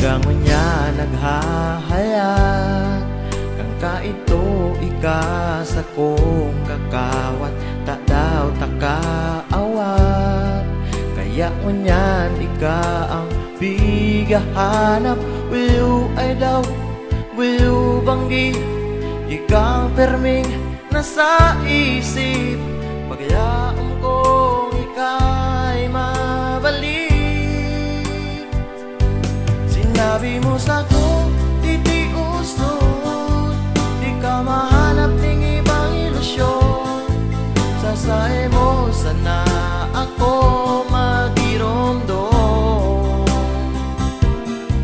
Gangon niya naghahayat kang kaito ika sa kong kakawat, ta daw takaawat. Kaya ngunyan ika ang bigahanap. Will you ay daw, will you banggi, ikaw perming nasa isip. Pagyaam kong ika'y mabalik. Sinabi mo sa'ko, titiuson, di ka mahanap ng ibang ilusyon. Sasae mo sana ako magiromdom.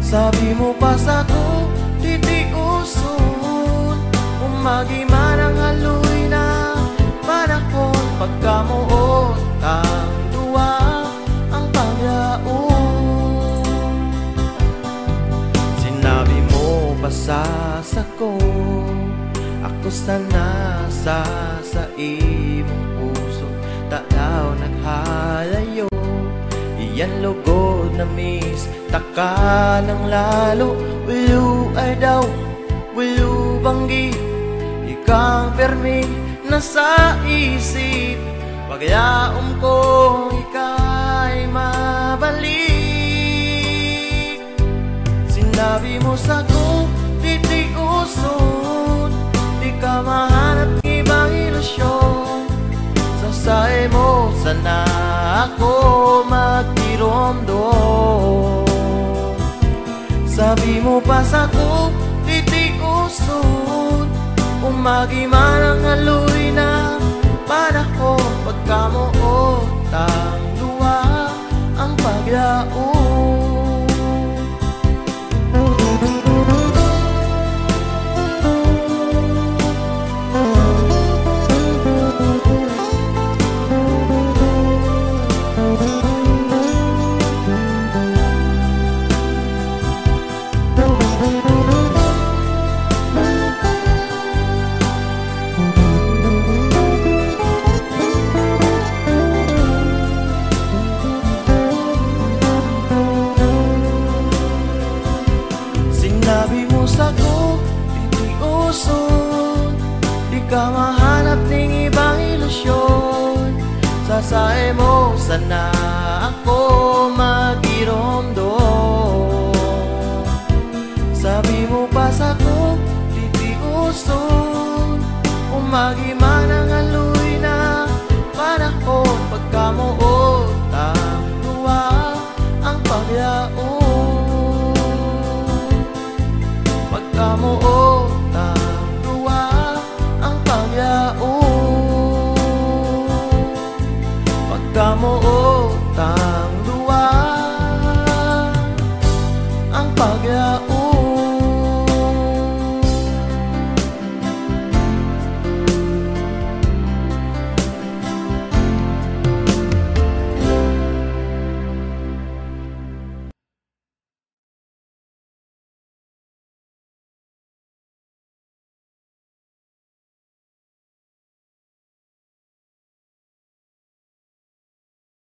Sabi mo pa sa'ko, titiuson, umagiman ang haloy na panahon. Pagkamuot ang duwa ang paglaon. Sinabi mo pa sa sako, ako sana sa imong puso, ta daw naghalayo. Iyan lugod na miss, taka ng lalo. Will you ay daw, will you banggi, ikang perming nasa isip. Pagyaom kong ika'y mabalik. Sinabi mo sa'ko, titiuson, di ka mahanap ng ibang ilusyon. Sasae mo sana ako magiromdom. Sabi mo pa sa'ko, titiuson, umagiman ang haloy na panahon. Pagkamuot ang luwa ang paglaon. Sinabi mo sa'ko, titiuson, di ka mahanap ng ibang ilusyon. Sasae mo sana ako magiromdom. Sabi mo pa sa'ko, titiuson, umagiman